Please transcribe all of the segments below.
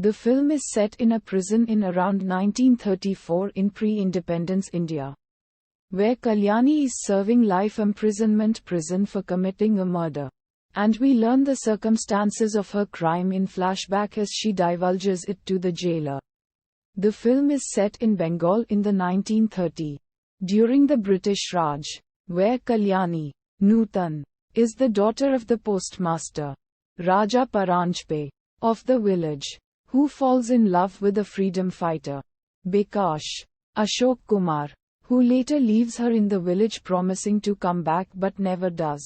The film is set in a prison in around 1934 in pre-independence India, where Kalyani is serving life imprisonment prison for committing a murder. And we learn the circumstances of her crime in flashback as she divulges it to the jailer. The film is set in Bengal in the 1930s, during the British Raj, where Kalyani, Nutan, is the daughter of the postmaster, Raja Paranjpe, of the village, who falls in love with a freedom fighter, Bikash, Ashok Kumar, who later leaves her in the village promising to come back but never does.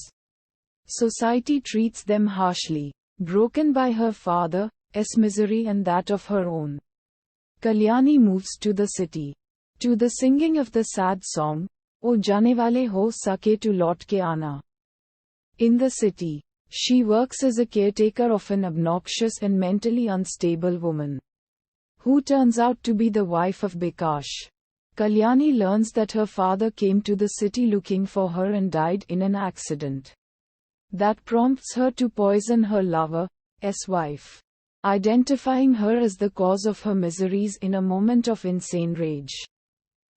Society treats them harshly, broken by her father's misery and that of her own. Kalyani moves to the city, to the singing of the sad song, O Jaane Wale Ho Sake to Laut Ke Aana. In the city, she works as a caretaker of an obnoxious and mentally unstable woman, who turns out to be the wife of Bikash. Kalyani learns that her father came to the city looking for her and died in an accident. That prompts her to poison her lover's wife, identifying her as the cause of her miseries in a moment of insane rage.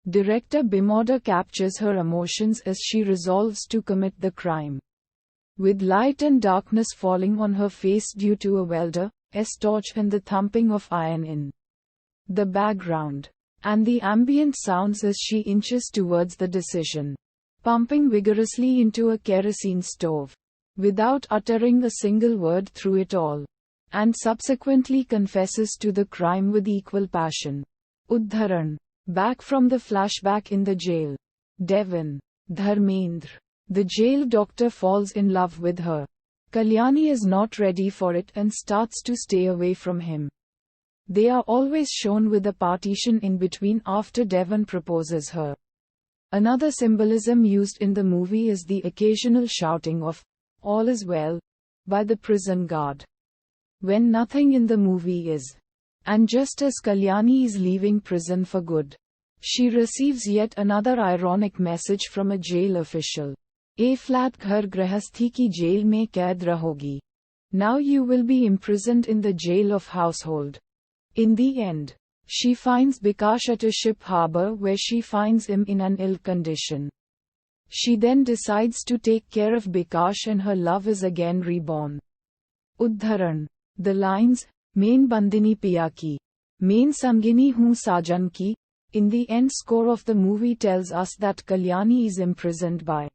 Director Bimoda captures her emotions as she resolves to commit the crime, with light and darkness falling on her face due to a welder's torch and the thumping of iron in the background, and the ambient sounds as she inches towards the decision, pumping vigorously into a kerosene stove, without uttering a single word through it all, and subsequently confesses to the crime with equal passion. Udharan. Back from the flashback in the jail. Devin. Dharmendra. The jail doctor falls in love with her. Kalyani is not ready for it and starts to stay away from him. They are always shown with a partition in between after Devon proposes her. Another symbolism used in the movie is the occasional shouting of, "All is well," by the prison guard, when nothing in the movie is. And just as Kalyani is leaving prison for good, she receives yet another ironic message from a jail official. A flat ghar grahasthi ki jail mein kaid rahogi. Now you will be imprisoned in the jail of household. In the end, she finds Bikash at a ship harbor where she finds him in an ill condition. She then decides to take care of Bikash and her love is again reborn. Udharan. The lines, "Main Bandini piya ki, main Sangini hu sajan ki," in the end score of the movie tells us that Kalyani is imprisoned by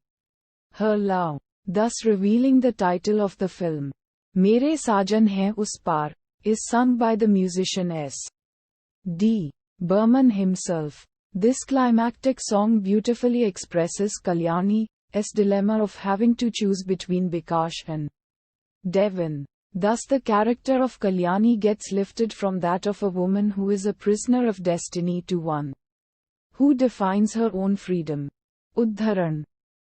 her love, thus revealing the title of the film. Mere Sajan Hai Us Par is sung by the musician S.D. Burman himself. This climactic song beautifully expresses Kalyani's dilemma of having to choose between Bikash and Devon. Thus the character of Kalyani gets lifted from that of a woman who is a prisoner of destiny to one who defines her own freedom. Udharan.